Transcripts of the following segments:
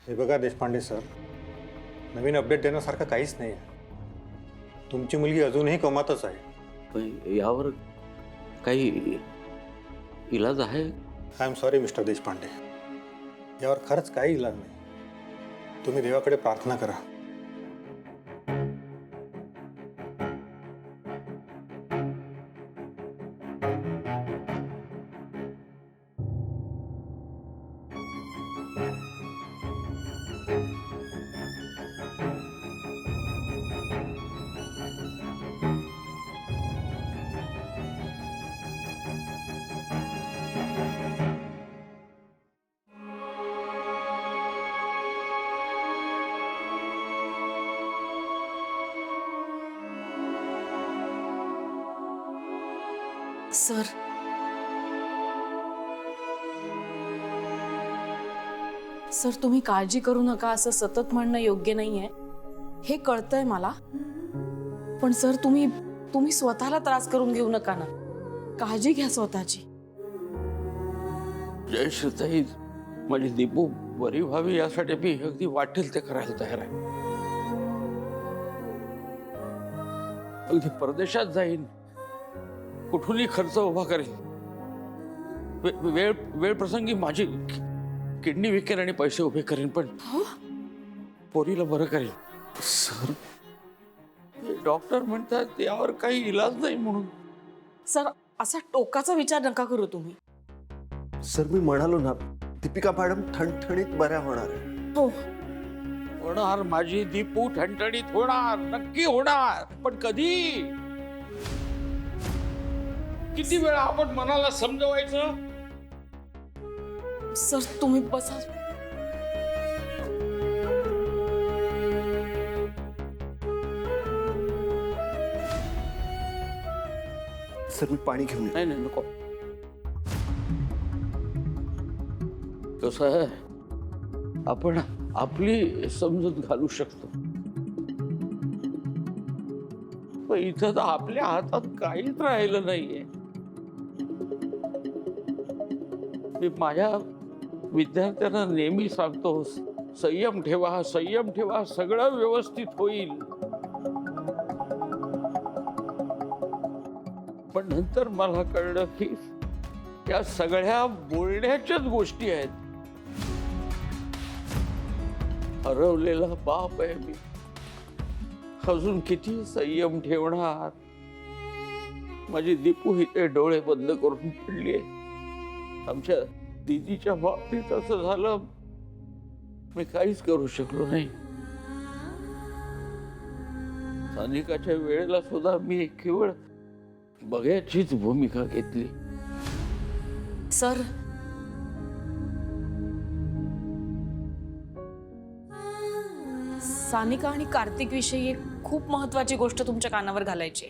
हे बघा देशपांडे सर, नवीन अपडेट देण्यासारखं काहीच नाही आहे. तुमची मुलगी अजूनही कोमातच आहे. पण यावर काही इलाज आहे? I am sorry mister Deshpande, यावर खरंच काही इलाज नाही. तुम्ही देवाकडे प्रार्थना करा. सर, सर तुम्ही काळजी करू नका असं सतत म्हणणं योग्य नाहीये, हे कळतंय मला. पण सर तुम्ही स्वतःला त्रास करून घेऊ नका ना. काळजी घ्या स्वतःची. जयश्रीताई, माझी दीपू बरी व्हावी यासाठी मी अगदी वाटेल ते करायला तयार आहे. अगदी परदेशात जाईन, कुठूनही खर्च उभा करेल. वेळ प्रसंगी माझी किडनी विकेल आणि पैसे उभे करेन, पण पोरीला बरं करेल. सर, डॉक्टर म्हणतात यावर काही इलाज नाही म्हणून. सर असा टोकाचा विचार नका करू तुम्ही. सर मी म्हणालो ना, दीपिका मॅडम ठणठणीत बऱ्या होणार आहे. हो, होणार माझी दीपू ठणठणीत होणार, नक्की होणार. पण कधी? किती वेळा आपण मनाला समजवायचं? सर तुम्ही बसा. सर मी पाणी घेऊन येतो. नाही नको. कसं आहे, आपण आपली समजूत घालू शकतो, पण इथं तर आपल्या हातात काहीच राहिलं नाहीये. मी माझ्या विद्यार्थ्यांना नेहमी सांगतो, संयम ठेवा, संयम ठेवा, सगळं व्यवस्थित होईल. पण नंतर मला कळलं की या सगळ्या बोलण्याच्याच गोष्टी आहेत. हरवलेला बाप आहे मी. अजून किती संयम ठेवणार? माझी दीपू इथे डोळे बंद करून पडली. आमच्या दीदीच्या बाबतीत असं झालं, मी काहीच करू शकलो नाही. सानिकाच्या वेळेला सुद्धा मी केवळ बघ्याचीच भूमिका घेतली. सर सानिका आणि कार्तिक विषयी एक खूप महत्वाची गोष्ट तुमच्या कानावर घालायची.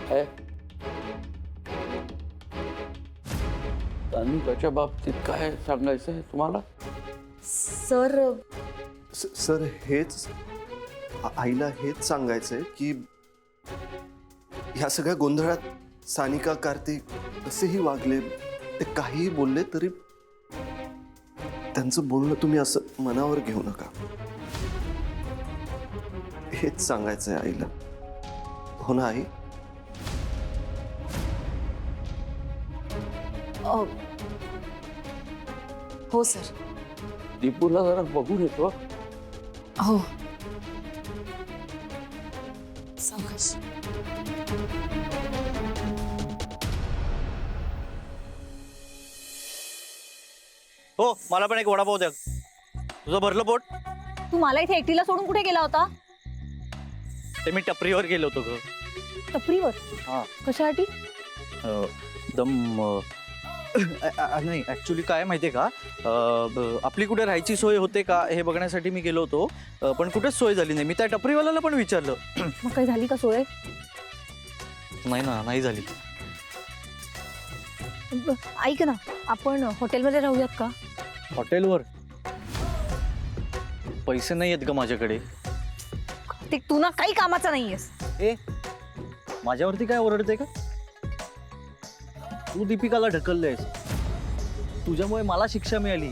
आहे सानिकाच्या बाबतीत काय सांगायचं आहे तुम्हाला? सर सर हेच आईला हेच सांगायचंय की ह्या सगळ्या गोंधळात सानिका कार्तिक कसेही वागले, ते काहीही बोलले तरी त्यांचं बोलणं तुम्ही असं मनावर घेऊ नका. हेच सांगायचंय आईला. हो ना आई? हो सर. दीपूला जरा बघून येतो. हो सावकाश. हो, मला पण एक वडापाव द्या. तुझं भरलं पोट? तू मला इथे एकटीला सोडून कुठे गेला होता? ते मी टपरीवर गेलो होतो ग. टपरीवर? हा. कशासाठी? दम नाही, ऍक्च्युली काय माहितीये का, आपली कुठे राहायची सोय होते का हे बघण्यासाठी मी गेलो होतो, पण कुठेच सोय झाली नाही. मी त्या टपरीवाल्याला पण विचारलं. मग काही झाली का सोय? नाही ना, नाही झाली. ऐक ना, आपण हॉटेलमध्ये राहूयात का? हॉटेलवर पैसे नाही आहेत ग माझ्याकडे. कार्तिक, तू ना काही कामाचा नाहीयेस. ए, माझ्यावरती काय ओरडते का? तू दीपिकाला ढकललंयस. तुझ्यामुळे मला शिक्षा मिळाली,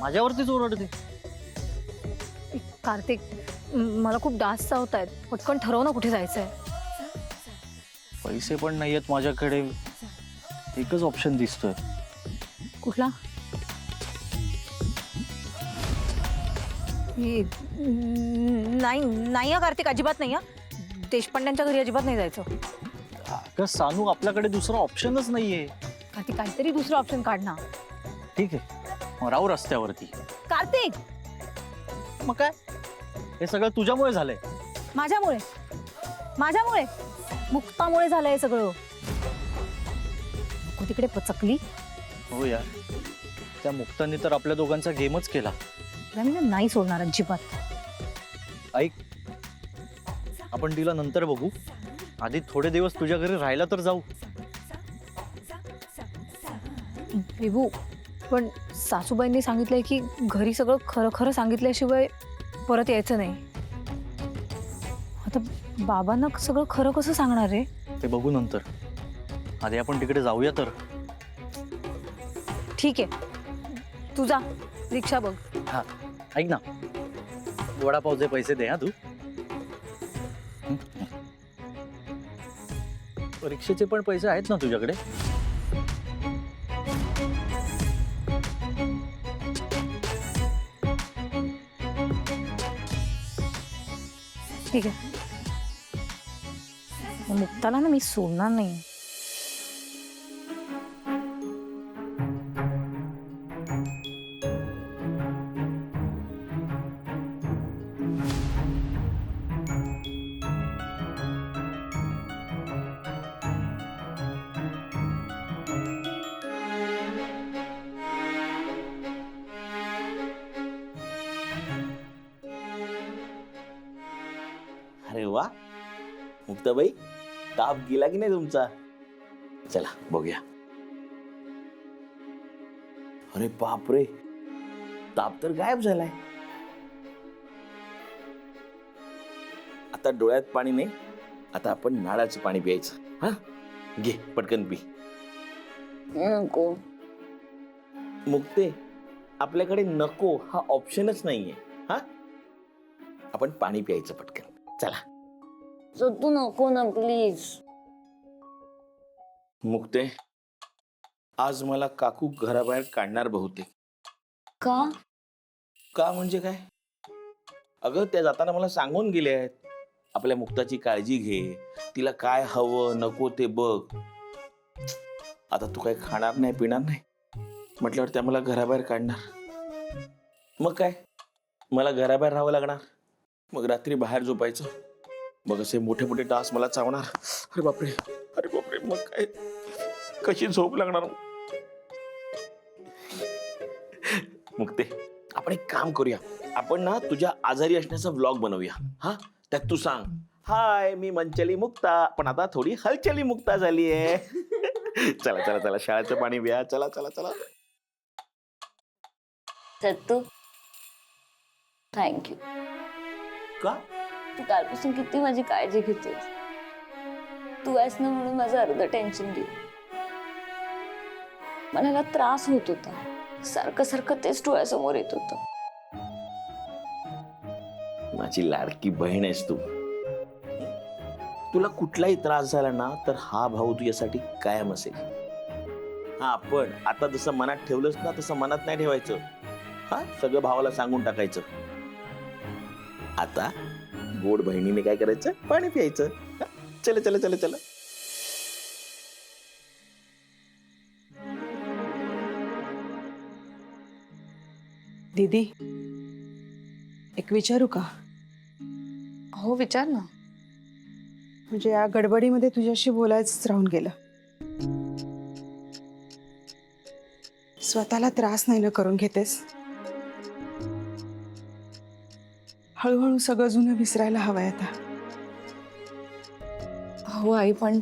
माझ्यावरतीच ओरडते. कार्तिक, मला खूप डास चावत आहेत. पटकन ठरव ना कुठे जायचंय. पैसे पण नाहीयेत माझ्याकडे. एकच ऑप्शन दिसतोय. कुठला? नाही नाही हा कार्तिक, अजिबात नाही हा. देशपांड्यांच्या घरी अजिबात नाही जायचं. अगं सानू, आपल्याकडे दुसरा ऑप्शनच नाहीये. कार्तिक, काहीतरी दुसरं ऑप्शन काढ ना. ठीक आहे, मग राहू रस्त्यावरती. कार्तिक, मग काय, हे सगळं तुझ्यामुळे झालंय. माझ्यामुळे? माझ्यामुळे? मुक्तामुळे झालंय हे सगळं. नको तिकडे पचकली. हो यार, त्या मुक्तांनी तर आपल्या दोघांचा गेमच केला. तुला मी ना नाही सोडणार अजिबात. ऐक, आपण तिला नंतर बघू. आधी थोडे दिवस तुझ्या घरी राहायला तर जाऊ. विभू, पण सासूबाईंनी सांगितलंय की घरी सगळं खरं खरं सांगितल्याशिवाय परत यायचं नाही. आता बाबांना सगळं खरं कसं सांगणार रे? ते बघू नंतर. आधी आपण तिकडे जाऊया तर. ठीक आहे, तू जा, रिक्षा बघ. हा, ऐक ना, वडापावचे पैसे दे. हा तू. रिक्षेचे पण पैसे आहेत ना तुझ्याकडे? ठीक आहे. मुक्ताला ना मी सोडणार नाही. अरे वा, मुक्ताबाई, ताप गेला की नाही तुमचा? चला बघूया. अरे बापरे, ताप तर गायब झालाय. आता डोळ्यात पाणी नाही, आता आपण नाळाचं पाणी प्यायचं. हा, घे पटकन पी. नको मुक्ते, आपल्याकडे नको हा ऑप्शनच नाहीये. हा, आपण पाणी प्यायचं पटकन. चला. तू नको ना प्लीज. मुक्ते, आज मला काकू घराबाहेर काढणार बहुतेक. का? का म्हणजे काय? अगं त्या जाताना मला सांगून गेले आहेत, आपल्या मुक्ताची काळजी घे, तिला काय हवं नको ते बघ. आता तू काही खाणार नाही पिणार नाही म्हटल्यावर त्या मला घराबाहेर काढणार. मग काय, मला घराबाहेर राहावं लागणार. मग रात्री बाहेर झोपायचं. मग असे मोठे मोठे डास मला चावणार. अरे बापरे, अरे बापरे, मग काय, कशी झोप लागणार? मुक्ते, आपण एक काम करूया, आपण ना तुझ्या आजारी असण्याचा व्लॉग बनवूया. हा, त्यात तू सांग, हाय मी मंचली मुक्ता, पण आता थोडी हलचली मुक्ता झाली आहे. चला चला चला, शाळेचं पाणी प्या. चला चला चला. सत्तू, थँक्यू. का? तू कालपासून किती माझी काळजी घेतोस. तू आहेस ना म्हणून माझं अर्ध टेन्शन गेलं. मला त्रास होत होता, सारखं सारखं तेच डोळ्यासमोर येत होतं. माझी लाडकी बहीण आहेस तू. तुला कुठलाही त्रास झाला ना तर हा भाऊ तुझ्यासाठी कायम असेल. हा, पण आता जसं मनात ठेवलंस ना तसं मनात नाही ठेवायचं. हा, सगळं भावाला सांगून टाकायचं. आता गोड बहिणीने काय करायचं, पाणी प्यायचं. चल चल चल चल. दीदी, एक विचारू का? हो, विचार ना. म्हणजे या गडबडीमध्ये तुझ्याशी बोलायचंच राहून गेलं. स्वतःला त्रास नाही ना करून घेतेस? हळूहळू सगळं जुनं विसरायला हवंय आता. हो आई, पण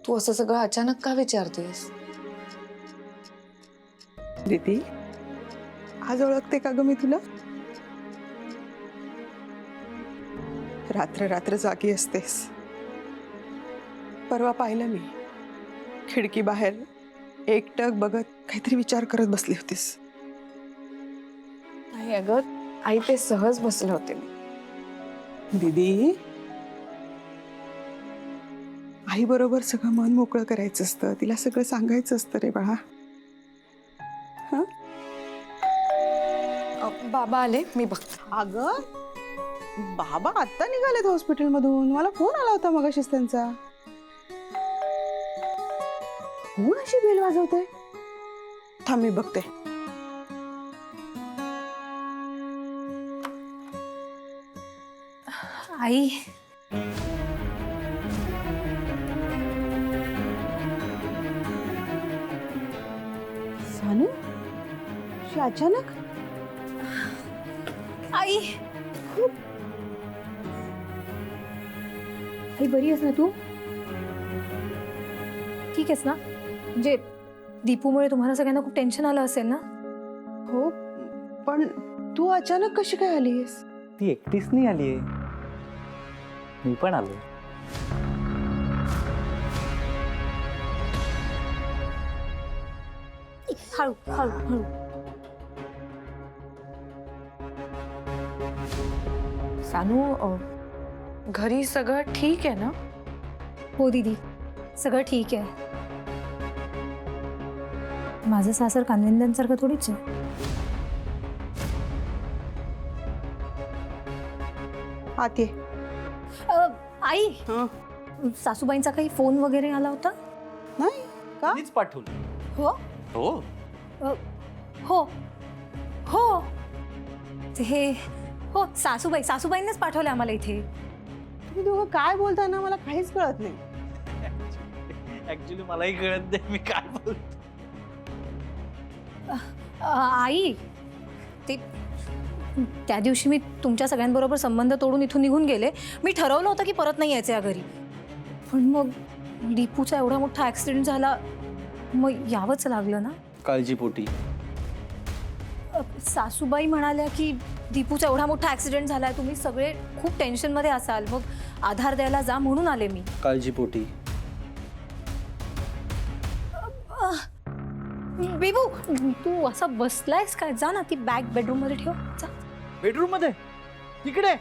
तू असं सगळं अचानक का विचारतेस? दीदी, आज ओळखते का ग मी तुला? रात्र रात्र जागी असतेस. परवा पाहिलं मी, खिडकी बाहेर एकटक बघत काहीतरी विचार करत बसली होतीस? नाही अगं आई, ते सहज बसले होते मी. दीदी, आई बरोबर सगळं मन मोकळं करायचं असतं, तिला सगळं सांगायचं असतं रे बाळा. बाबा आले, मी बघते. अगं, बाबा आत्ता निघालेत हॉस्पिटलमधून. मला फोन आला होता मगाशीच त्यांचा. कोण अशी बेल वाजवते? थांब, मी बघते. आई, सानू, अशी अचानक? आई, आई बरी आहेस ना तू? ठीक आहेस ना? म्हणजे दीपूमुळे तुम्हाला सगळ्यांना खूप टेन्शन आलं असेल ना? हो, पण तू अचानक कशी काय आलीस? ती एकटीच नाही आली आहे, मी पण आलो. हळू हळू हळू. सानू, घरी सगळं ठीक आहे ना? हो दीदी, सगळं ठीक आहे. माझं सासर कानविंद्यांसारखं थोडीच आहे. आत ये. आई, हं. सासूबाईंचा काही फोन वगैरे आला होता? नाही का? मीच पाठवलं. हो हो, हो हो. ते हो, सासूबाईंनाच पाठवलं आम्हाला इथे. तुम्ही दोघं काय बोलताय ना, मला काहीच कळत नाही. ऍक्च्युली मलाही कळत नाही मी काय बोलतो. आई, ते त्या दिवशी मी तुमच्या सगळ्यांबरोबर संबंध तोडून इथून निघून गेले. मी ठरवलं होतं की परत नाही यायचं या घरी, पण मग दीपूचा एवढा मोठा ऍक्सिडेंट झाला, मग यावंच लागलं ना. काळजीपोटी. सासूबाई म्हणाल्या की दीपूचा एवढा मोठा ऍक्सिडेंट झालाय, तुम्ही सगळे खूप टेन्शनमध्ये असाल, मग आधार द्यायला जा म्हणून आले मी. काळजीपोटी. बेबू, तू असा बसलायस काय? जा ना, ती बॅग बेडरूम मध्ये ठेव. जा. बेडरूम मध्ये? तिकडे?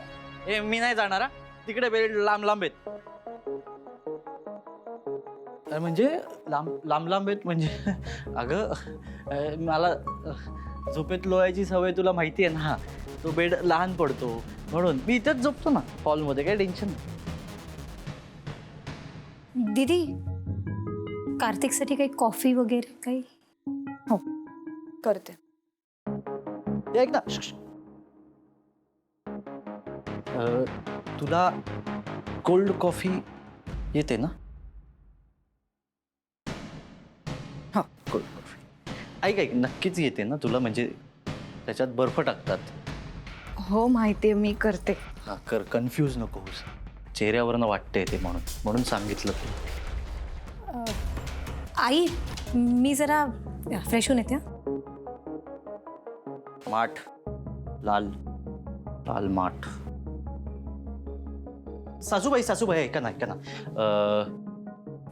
ए, मी नाही जाणार हा. तिकडे बेड लांब लांब आहेत. म्हणजे लांब लांब लांब आहेत म्हणजे अगं, मला झोपेत लोळायची सवय तुला माहिती आहे ना. तो बेड लहान पडतो म्हणून मी इथेच झोपतो ना हॉलमध्ये, काही टेन्शन नाही. दीदी, कार्तिकसाठी काही कॉफी वगैरे काही? हो, करते. ते ऐक ना. तुला कोल्ड कॉफी येते ना? हा, कोल्ड कॉफी. ऐक, नक्कीच येते ना तुला? म्हणजे त्याच्यात बर्फ टाकतात. हो माहितीये, मी करते. हा, कर. कन्फ्यूज नको होस. चेहऱ्यावरनं वाटतंय ते म्हणून सांगितलं तुला. आई, मी जरा फ्रेश होऊन येते. माठ, लाल लाल माठ. सासूबाई ऐका ना.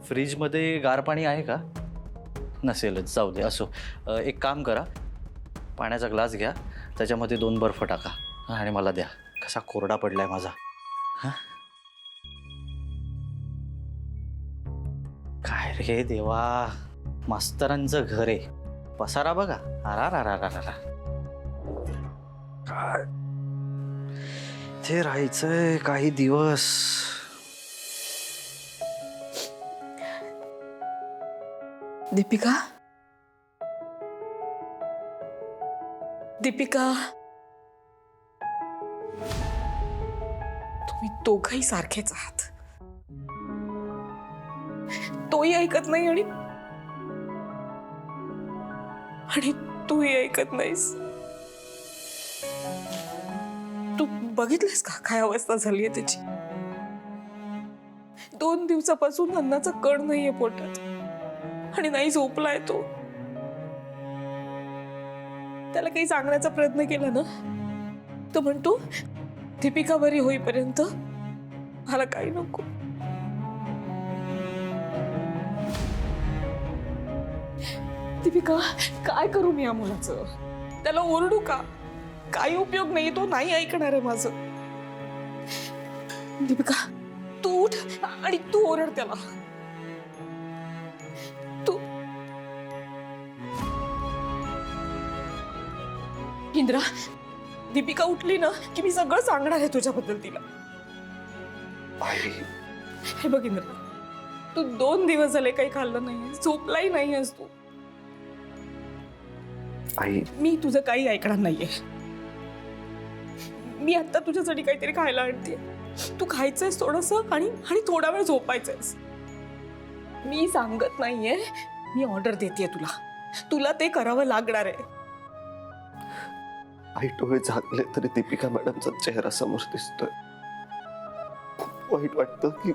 फ्रीजमध्ये गार पाणी आहे का? नसेलच, जाऊ दे. असो, एक काम करा, पाण्याचा ग्लास घ्या, त्याच्यामध्ये 2 बर्फ टाका आणि मला द्या. कसा कोरडा पडलाय माझा. हा, काय रे देवा, मास्तरांचं घर आहे. पसारा बघा. अरा काय ते राहायचंय काही दिवस. दीपिका, तुम्ही दोघंही सारखेच आहात. तोही ऐकत नाही आणि तूही ऐकत नाहीस. तू बघितलंस का काय अवस्था झालीये त्याची? 2 दिवसापासून अन्नाचा कण नाहीये पोटात आणि नाही झोपलाय तो. त्याला काही सांगण्याचा प्रयत्न केला ना, तो म्हणतो दीपिका बरी होईपर्यंत मला काही नको. दीपिका, काय करू मी या मुलाचं? त्याला ओरडू का? काही उपयोग नाही, तो नाही ऐकणार आहे माझं. दीपिका, तू उठ आणि तू ओरड त्याला. तू इंद्रा, दीपिका उठली ना की मी सगळं सांगणार आहे तुझ्याबद्दल तिला. आई हे बघ इंद्रा, तू 2 दिवस झाले काही खाल्लं नाही, झोपलाही नाहीयेस तू. आई मी तुझं काही ऐकणार नाहीये. मी आता तुझ्यासाठी काहीतरी खायला आणते. तू खायचंयस थोडस आणि थोडा वेळ झोपायचंयस. मी सांगत नाहीये, मी ऑर्डर देते तुला. तुला ते करावं लागणार आहे. आई डोळे झाकले तरी दीपिका मॅडमचा चेहरा समोर दिसतोय. खूप वाईट वाटतं की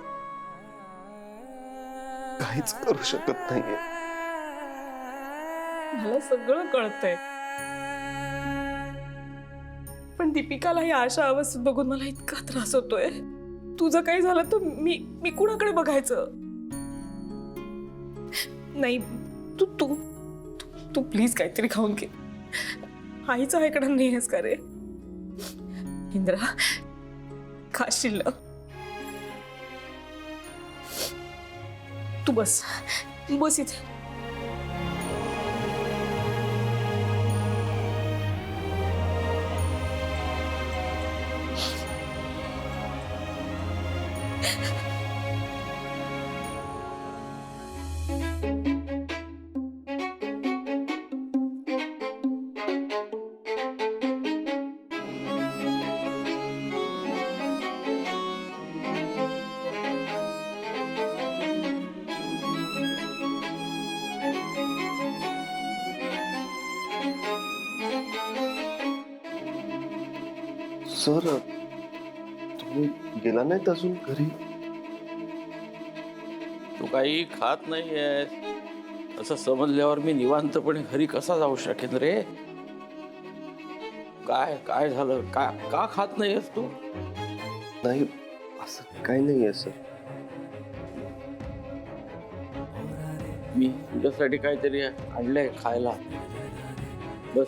काहीच करू शकत नाहीये. मला सगळं कळतंय, पण दीपिकाला ही अशा अवस्थेत बघून मला इतका त्रास होतोय. तुझं काही झालं तर मी कुणाकडे बघायचं? नाही, तू तू तू प्लीज काहीतरी खाऊन घे. आईचं ऐकणार नाहीयेस का रे? इंद्रा, खाशील ना? तू बस बस इथे. सर, तुम्ही गेला नाहीत अजून घरी? तू काही खात नाहीयेस असं समजल्यावर मी निवांतपणे घरी कसा जाऊ शकेन रे? काय काय झालं? का खात नाहीयेस तू? नाही, असं काही नाहीये सर. मी तुझ्यासाठी काहीतरी आणलंय खायला. बस,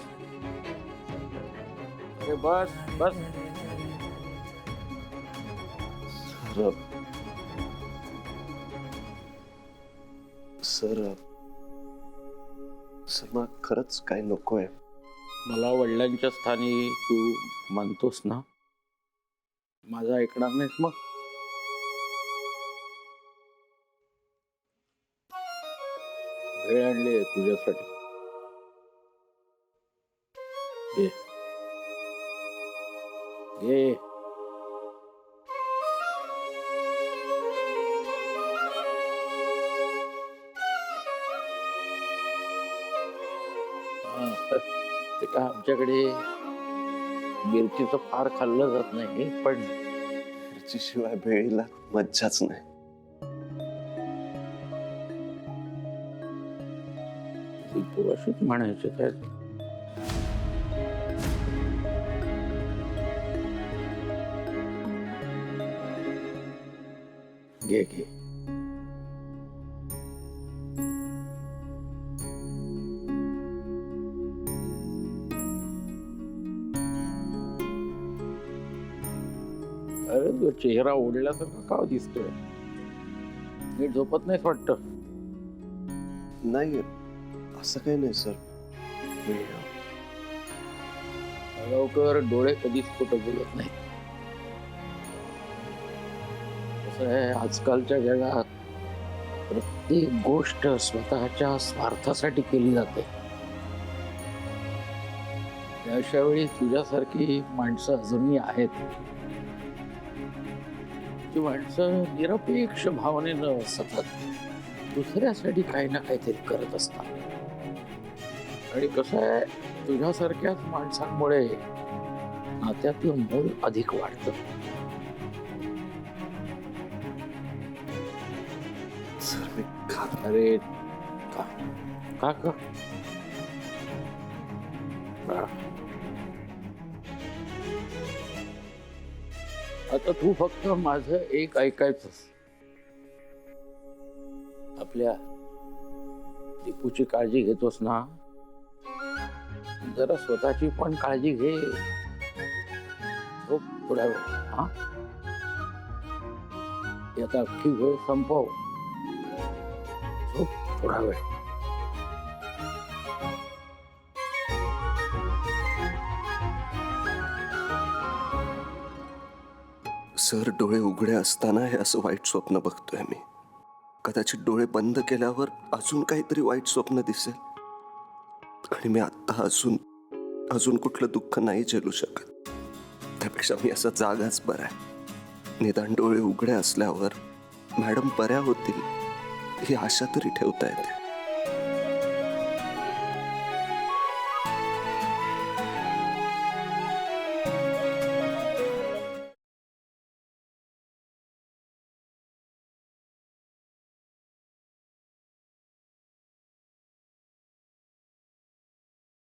अरे बस बस. सर सर सर मला खरंच काय नकोय. मला वडिलांच्या स्थानी तू मानतोस ना? माझं ऐकणार नाहीस मग? भेळ आणली तुझ्यासाठी. घे घे. ते का आमच्याकडे मिरचीचं फार खाल्लं जात नाही, पण मिरचीशिवाय भेळीला मज्जाच नाही. तू अशीच म्हणायची काय? घे घे. अरे तो चेहरा ओढल्यासारखा का दिसतोय? नीट झोपत नाहीस वाटतं. नाही, असं काही नाही सर. लवकर डोळे कधीच खोटं बोलत नाही. कसं आहे, आजकालच्या जगात प्रत्येक गोष्ट स्वतःच्या स्वार्थासाठी केली जाते. अशा वेळी तुझ्यासारखी माणसं अजूनही आहेत. ती माणसं निरपेक्ष भावनेनं सतत दुसऱ्यासाठी काही ना काहीतरी करत असतात. आणि कसं आहे, तुझ्यासारख्याच माणसांमुळे नात्यातलं मोल अधिक वाढतं. सर मी खात. अरे का का का आता तू फक्त माझं एक ऐकायचंस. आपल्या दीपूची काळजी घेतोस ना, जरा स्वतःची पण काळजी घे. झोप थोडा वेळ. हा, याचा अख्खी वेळ संपव. झोप थोडा वेळ. सर, डोळे उघडे असताना हे असं वाईट स्वप्न बघतोय मी. कदाचित डोळे बंद केल्यावर अजून काहीतरी वाईट स्वप्न दिसेल आणि मी आत्ता अजून कुठलं दुःख नाही झेलू शकत. त्यापेक्षा मी असा जागाच बरा आहे. निदान डोळे उघडे असल्यावर मॅडम बऱ्या होतील ही आशा तरी ठेवता येते.